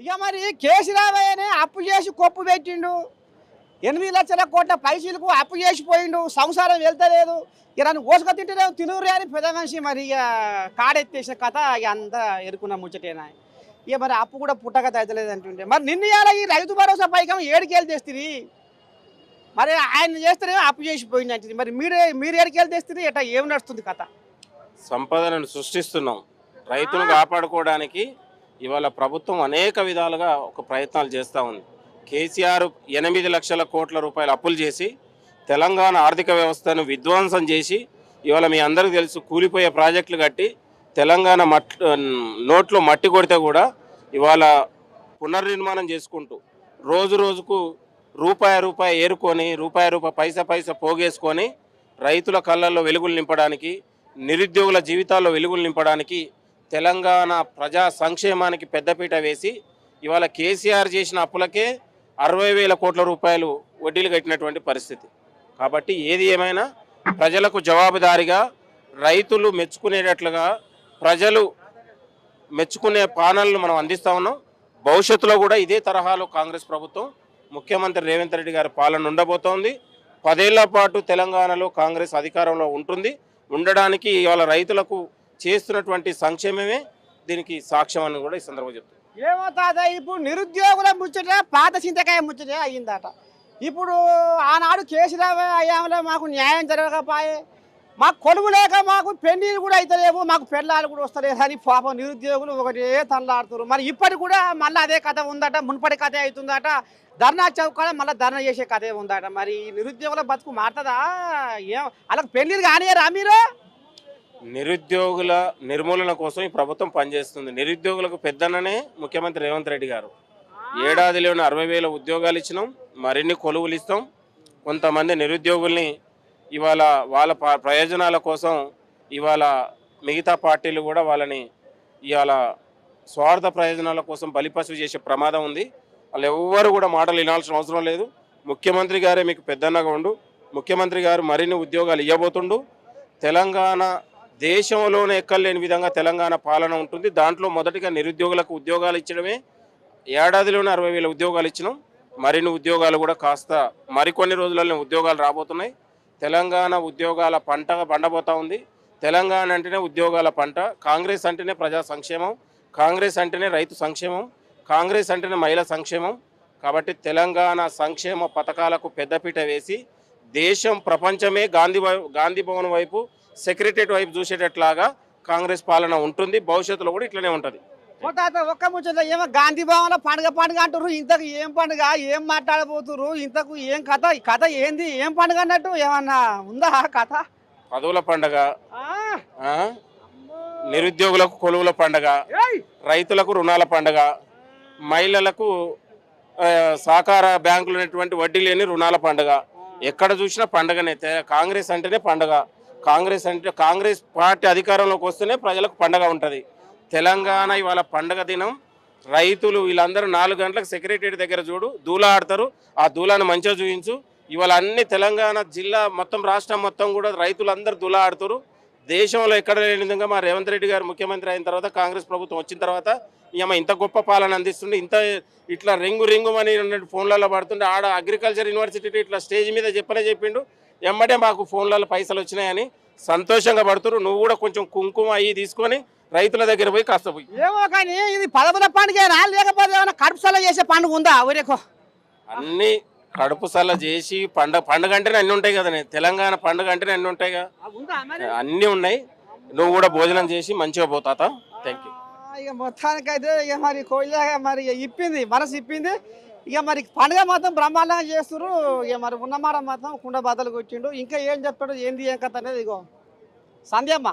ఇక మరి కేసీరామయ్యనే అప్పు చేసి కొప్పు పెట్టిండు. 8 లక్షల కోట్ల పైసలకు అప్పు చేసిపోయిండు. సంసారం వెళ్తలేదు. ఇక నన్ను ఓసుక తింటేనే తినురే అని పెద్ద మనిషి మరి ఇక కాడెత్తేసిన కథ ఇక అంతా ఎరుకున్న ముచ్చటేనా. ఇక మరి అప్పు కూడా పుట్టకత అవుతలేదు అంటుంటే మరి నిన్ను ఇవాళ ఈ రైతు భరోసా పైకం 7 తెస్తుంది. మరి ఆయన చేస్తేనే అప్పు చేసిపోయింది అంటుంది. మరి మీరు 7 తెస్తుంది ఎట్లా ఏం నడుస్తుంది కథ? సంపదను సృష్టిస్తున్నాం. రైతును కాపాడుకోవడానికి ఇవాళ ప్రభుత్వం అనేక విధాలుగా ఒక ప్రయత్నాలు చేస్తూ ఉంది. కేసీఆర్ 8 లక్షల కోట్ల రూపాయలు అప్పులు చేసి తెలంగాణ ఆర్థిక వ్యవస్థను విధ్వంసం చేసి ఇవాళ మీ అందరికీ తెలుసు కూలిపోయే ప్రాజెక్టులు కట్టి తెలంగాణ నోట్లో మట్టి కొడితే కూడా ఇవాళ పునర్నిర్మాణం చేసుకుంటూ రోజు రోజుకు రూపాయి ఏరుకొని రూపాయి పైసా పోగేసుకొని రైతుల కళ్ళల్లో వెలుగులు నింపడానికి, నిరుద్యోగుల జీవితాల్లో వెలుగులు నింపడానికి, తెలంగాణ ప్రజా సంక్షేమానికి పెద్దపీట వేసి ఇవాళ కేసీఆర్ చేసిన అప్పులకే 60,000 కోట్ల రూపాయలు వడ్డీలు కట్టినటువంటి పరిస్థితి. కాబట్టి ఏది ఏమైనా ప్రజలకు జవాబుదారీగా, రైతులు మెచ్చుకునేటట్లుగా, ప్రజలు మెచ్చుకునే పాలనలు మనం అందిస్తూ ఉన్నాం. భవిష్యత్తులో కూడా ఇదే తరహాలో కాంగ్రెస్ ప్రభుత్వం, ముఖ్యమంత్రి రేవంత్ రెడ్డి గారి పాలన ఉండబోతోంది. 10 ఏళ్ల పాటు తెలంగాణలో కాంగ్రెస్ అధికారంలో ఉంటుంది. ఉండడానికి ఇవాళ రైతులకు చేస్తున్నటువంటి సంక్షేమమే దీనికి సాక్ష్యం అని కూడా ఈ సందర్భంగా చెప్తాను. ఏమో తాత, ఇప్పుడు నిరుద్యోగుల ముచ్చట పాత చింతకాయ ముచ్చట అయ్యిందట. ఇప్పుడు ఆనాడు కేసీరామయ్య అయ్యాంలో మాకు న్యాయం జరగకపోయే, మాకు కొలువు లేక మాకు పెళ్లిళ్ళు కూడా అవుతలేవు, మాకు పెళ్ళాలు కూడా వస్తలేదు అని పాపం నిరుద్యోగులు ఒకటే తనలాడుతారు. మరి ఇప్పటికి కూడా మళ్ళీ అదే కథ ఉందట, మున్పటి కథ అవుతుందట. ధర్నా చౌక్ కూడా మళ్ళీ ధర్నా చేసే కథే ఉందట. మరి నిరుద్యోగుల బతుకు మారుతుందా? ఏం వాళ్ళకి పెళ్లిళ్ళు కానియరా మీరు? నిరుద్యోగుల నిర్మూలన కోసం ఈ ప్రభుత్వం పనిచేస్తుంది. నిరుద్యోగులకు పెద్దననే ముఖ్యమంత్రి రేవంత్ రెడ్డి గారు ఏడాదిలోనే 60,000 ఉద్యోగాలు ఇచ్చినాం. మరిన్ని కొలువులు ఇస్తాం. కొంతమంది నిరుద్యోగుల్ని ఇవాళ వాళ్ళ ప్రయోజనాల కోసం ఇవాళ మిగతా పార్టీలు కూడా వాళ్ళని ఇవాళ స్వార్థ ప్రయోజనాల కోసం బలిపశువు చేసే ప్రమాదం ఉంది. వాళ్ళు ఎవ్వరు కూడా మాటలు వినాల్సిన అవసరం లేదు. ముఖ్యమంత్రి గారే మీకు పెద్దన్నగా ఉండు. ముఖ్యమంత్రి గారు మరిన్ని ఉద్యోగాలు ఇవ్వబోతుండు. తెలంగాణ దేశంలోనే ఎక్కలేని విధంగా తెలంగాణ పాలన ఉంటుంది. దాంట్లో మొదటిగా నిరుద్యోగులకు ఉద్యోగాలు ఇచ్చడమే. ఏడాదిలోనే 60,000 ఉద్యోగాలు ఇచ్చినాం. మరిన్ని ఉద్యోగాలు కూడా కాస్త మరికొన్ని రోజులలో ఉద్యోగాలు రాబోతున్నాయి. తెలంగాణ ఉద్యోగాల పంట పండబోతూ ఉంది. తెలంగాణ అంటేనే ఉద్యోగాల పంట. కాంగ్రెస్ అంటేనే ప్రజా సంక్షేమం, కాంగ్రెస్ అంటేనే రైతు సంక్షేమం, కాంగ్రెస్ అంటేనే మహిళా సంక్షేమం. కాబట్టి తెలంగాణ సంక్షేమ పథకాలకు పెద్దపీట వేసి దేశం ప్రపంచమే గాంధీ భవన్ వైపు, సెక్రటరియట్ వైపు చూసేటట్లాగా కాంగ్రెస్ పాలన ఉంటుంది. భవిష్యత్తులో కూడా ఇట్లనే ఉంటుంది. ఒక్క ముచ్చట ఏమో గాంధీ భవన్లో పండుగ అంటారు. ఇంతకు ఏం పండుగ, ఏం మాట్లాడబోతురు, ఇంతకు ఏం కథ ఏంది, ఏం పండుగ అన్నట్టు ఏమన్నా ఉందా కథ? పదవుల పండుగ, నిరుద్యోగులకు కొలువుల పండుగ, రైతులకు రుణాల పండుగ, మహిళలకు సహకార బ్యాంకులు ఉన్నటువంటి వడ్డీ లేని రుణాల పండుగ. ఎక్కడ చూసినా పండుగనే. కాంగ్రెస్ అంటేనే పండుగ. కాంగ్రెస్ పార్టీ అధికారంలోకి వస్తేనే ప్రజలకు పండుగ ఉంటుంది. తెలంగాణ ఇవాళ పండుగ దినం. రైతులు వీళ్ళందరూ 4 గంటలకు సెక్రటరీ దగ్గర చూడు దూలా ఆడతారు. ఆ దూలాను మంచిగా చూపించు. ఇవాళ అన్ని తెలంగాణ జిల్లా మొత్తం, రాష్ట్రం మొత్తం కూడా రైతులందరూ దూలా ఆడుతారు. దేశంలో ఎక్కడ లేని విధంగా మా రేవంత్ రెడ్డి గారు ముఖ్యమంత్రి అయిన తర్వాత, కాంగ్రెస్ ప్రభుత్వం వచ్చిన తర్వాత ఇంత గొప్ప పాలన అందిస్తుండే. ఇట్లా రింగుమని ఫోన్లలో పడుతుండే. ఆడ అగ్రికల్చర్ యూనివర్సిటీ ఇట్లా స్టేజ్ మీద చెప్పిండు. ఎమ్మటే మాకు ఫోన్లలో పైసలు వచ్చినాయని సంతోషంగా పడుతున్నారు. నువ్వు కూడా కొంచెం కుంకుమ అయ్యి తీసుకొని రైతుల దగ్గర పోయి కాస్త పోయి. ఏమో కానీ ఇది పదవుల పండుగ లేకపోతే ఏమైనా కడుపుసల చేసే పండుగ ఉందా? ఊరేకో అన్ని కడుపుసల చేసి పండుగ అంటేనే అన్ని ఉంటాయి కదా. తెలంగాణ పండుగ అంటేనే అన్ని ఉంటాయిగా, అన్నీ ఉన్నాయి. నువ్వు కూడా భోజనం చేసి మంచిగా పోతా. Thank you. ఇక మొత్తానికైతే ఇక మరి కోయిల మరి ఇప్పింది, మనసు ఇప్పింది. ఇక మరి పండుగ మాత్రం బ్రహ్మాండంగా చేస్తున్నారు. ఇక మరి ఉన్నమాట మాత్రం కుండ బద్దలు కొట్టిండు. ఇంకా ఏం చెప్తాడు, ఏంది ఏం కథ అనేది ఇగో సంధ్యమ్మ.